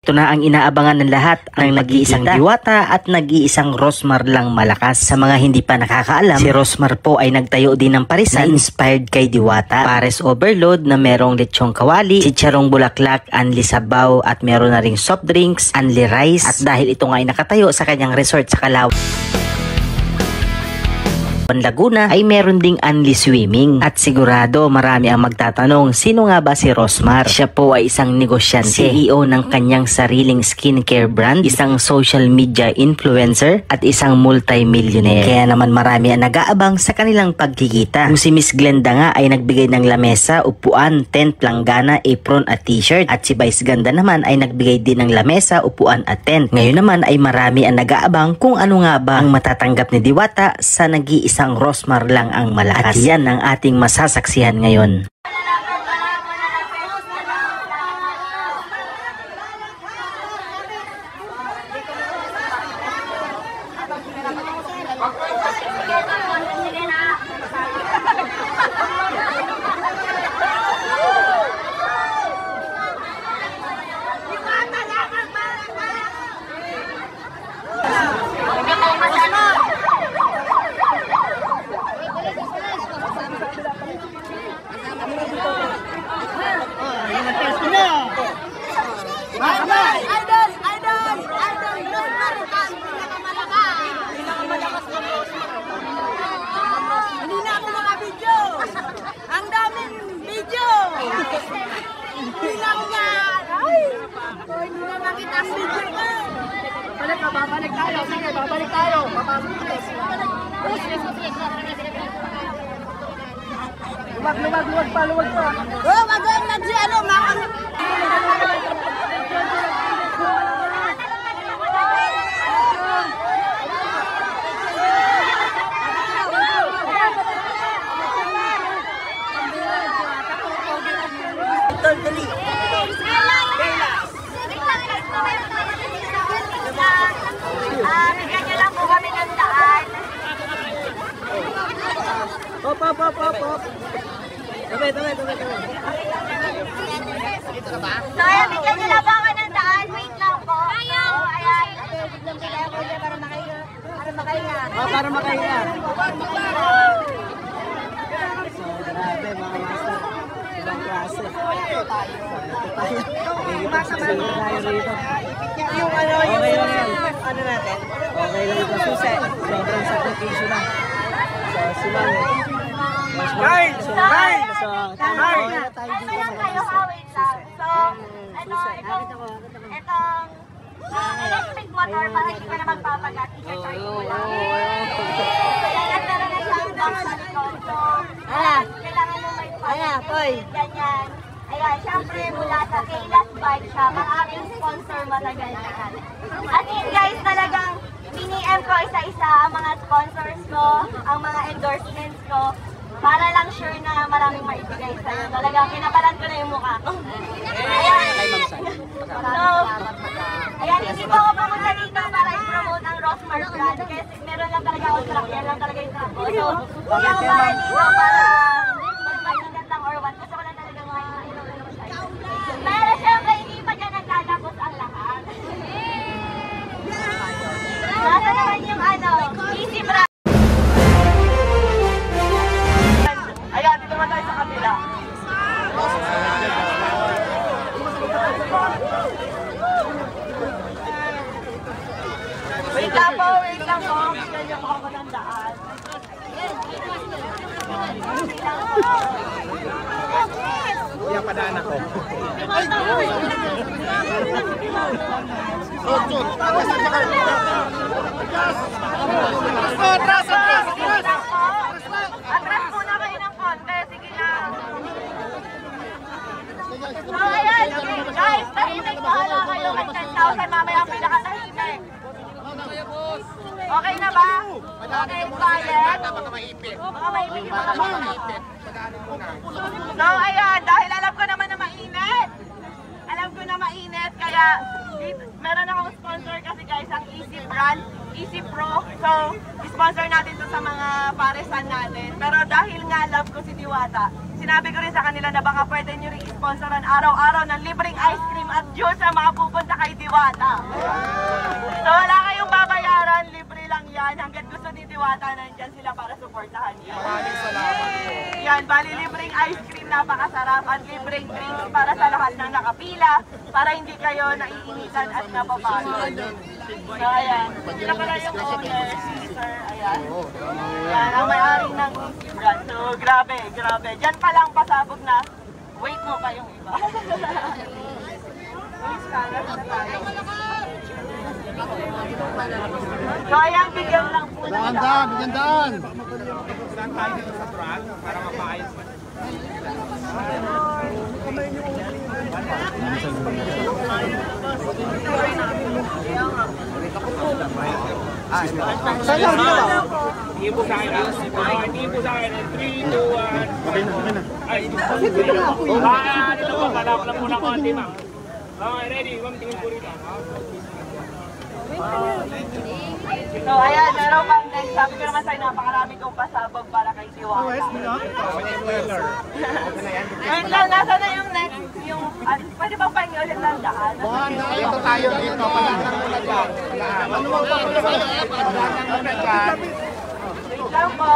Ito na ang inaabangan ng lahat, ang nag-iisang Diwata at nag-iisang Rosmar lang malakas. Sa mga hindi pa nakakaalam, si Rosmar po ay nagtayo din ng parisan na inspired kay Diwata. Pares overload na merong lechong kawali, chicharong bulaklak, anli sabaw at meron na ring soft drinks, anli rice. At dahil ito nga ay nakatayo sa kanyang resort sa Calao, Laguna, ay meron ding unli swimming. At sigurado marami ang magtatanong, sino nga ba si Rosmar? Siya po ay isang negosyante, CEO ng kanyang sariling skincare brand, isang social media influencer at isang multi-millionaire. Kaya naman marami ang nag-aabang sa kanilang pagkikita. Kung si Miss Glenda nga ay nagbigay ng lamesa, upuan, tent, planggana, apron at t-shirt, at si Vice Ganda naman ay nagbigay din ng lamesa, upuan at tent. Ngayon naman ay marami ang nag-aabang kung ano nga ba ang matatanggap ni Diwata sa nag-iisang Rosmar lang ang malakas. At yan ang ating masasaksihan ngayon. Babalik tayo, sige, babalik tayo. Luwag pa. Oh, magawin na si ano, bigyan niyo lang po kami ng daan. Hop. Tabi. So, ayan, bigyan niyo lang po kami ng daan. Wait lang po. Ayan. Para makahinga. So, grabe mga master. Ibang klase. Yung ano natin? Okay lang ito susi. Sobrang sakripisyo na. So, sila. Guys! So, itong electric motor para hindi ka na magpapagat. I-charge mo lang. Kaya meron na siyang dock sa likod. So, kailangan mo may ganyan. Ayan, syempre mula sa Kayla's Bike Shop, ang aming sponsor matagal na. At yun guys, talagang piniem ko isa-isa ang mga sponsors ko, ang mga endorsements ko, para lang sure na maraming maibigay sa'yo. Talagang pinapalan ko na yung mukha. Ayan. So, ayan, hindi po ako pumunta dito para i-promote ang Rosmar brand. Kasi meron lang talaga ako truck, yan lang talaga yung truck ko. So, hindi ako para dito para magpahingat lang or what. Kasi wala talaga mga pero syempre, hindi pa dyan nagtatapos ang lahat. Nasa naman yung easy brand. Ayan, dito naman tayo sa kabila. Wait lang po. Bigyan niyo po ako ng daan. Iya padaan ako. Atras muna kayo ng konti. Sige na. So ayan, guys, tahimik bahala kayo kay 10,000. Mamaya ang pinakatahimik. Okay na ba? Okay, quiet. Baka maipit. Baka maipit yung mga Baka maipit. Padaanin mo na. So ayan, dahil alam ko naman na mainit. Alam ko na mainit, kaya meron akong sponsor kasi guys, ang Easy Brand. Easy Pro. So, sponsor natin to sa mga paresan natin. Pero dahil nga love ko si Diwata, sinabi ko rin sa kanila na baka pwede nyo rin sponsoran araw-araw ng libreng ice cream at juice sa mga pupunta kay Diwata. So, wala kayong babayaran, libre lang yan. Hanggat gusto ni Diwata, nandyan sila para supportahan niya. Maraming salamat po. Yan, bali libreng ice cream, napakasarap at libreng drinks para sa lahat ng nakapila para hindi kayo naiinitan at napapagod. So ayan, sila pala yung owner, si Sir, ayan. Yan, ang may-ari ng Easy Brand. So grabe, grabe. Diyan pa lang pasabog na, wait mo pa yung iba. Uy, scatter na tayo. So ayan, bigyan lang po na Bigyan daan. Saan tayo dito sa truck para mapaayos mo? Hindi po sa akin. Hindi po sa akin. 3, 2, 1. Okay na. Ay, hindi po. Dito po, kalap lang muna konti, ma'am. Okay, ready. Ma'am, tingin po rito. So ayan, meron pang next. Sabi ko naman sa'yo, napakarami kong pasabog para kay Diwata. Wait lang, nasa na yung next? Yung, pwede bang pahingi ulit ng daan? Dito tayo dito. Palasan muna dyan. Ano mo pa? Palasan muna dyan. Wait lang po.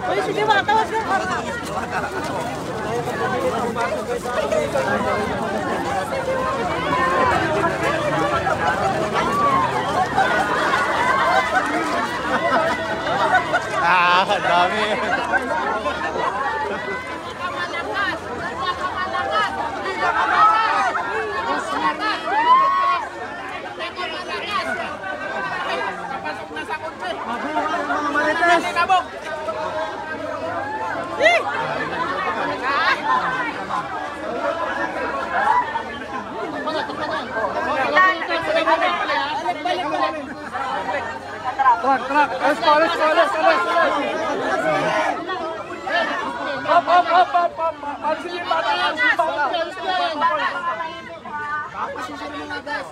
Uy, si Diwata, wag ka. Dami. Truck. Alas. Hop. Alis yung bata.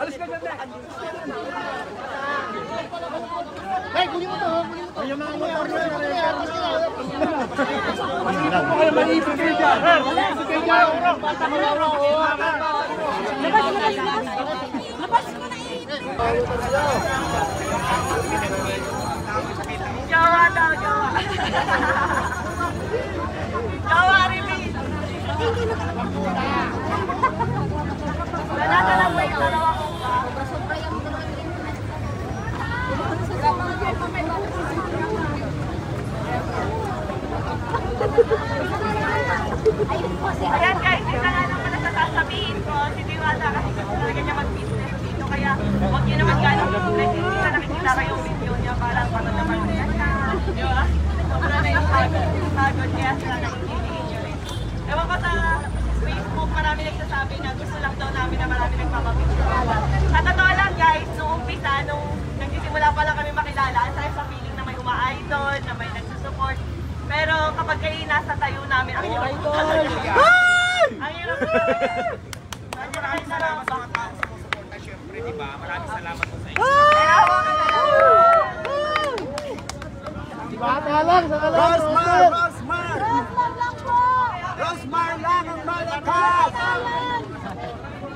Alis ka ganda. Hey, kunin mo to. Ayun na ang motor mo. Hindi po kayo maliipin kayo dyan. Maliipin kayo dyan. Labas mo na Jawa daw, Jawa. Jawa, repeat. Nasa lang ba yung dalawa kong Ayan guys, isa nga naman na sasabihin ko, si Diwata kasi gusto talaga niya mag-business dito. Kaya huwag niyo naman gano'n hindi na nakikita kayong video niya parang naman niya siya. Di ba? Sobra na yung pagod kaya sila nakikinig niyo rin. Ewan ko sa Facebook, marami nagsasabi na gusto lang daw namin na marami nagpapapicture. Sa totoo lang guys, noong umpisa, nung nagsisimula pa lang kami makilala, ang sarap sa feeling na may uma-idol, na may nagsusupport. Pero kapag kayo nasa tayo namin, ang hirap ko talaga. Ang hirap ko talaga. Maraming salamat sa mga taong sumusuporta. Siyempre, di ba? Maraming salamat po sa inyo. Rosmar lang ang malakas!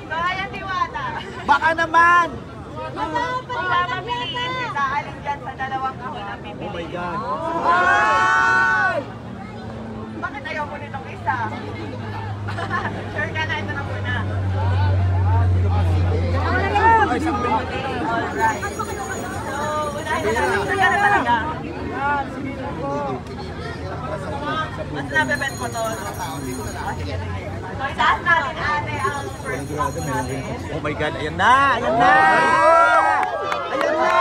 So, ayan Diwata. Baka naman! Pagpapiliin kita, alin dyan sa dalawang kahon ang pipiliin. Oh my God. Bakit ayaw mo nitong isa? Sure ka na, ito na muna. Alright. So, unahin na natin. Sure ka na talaga. Mas nabebet mo to. So, itaas natin ate ang first box natin. Oh my God, ayan na! Ayan na! Ayan na!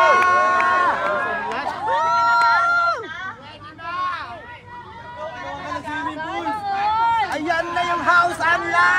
Ayan na yung house and lot!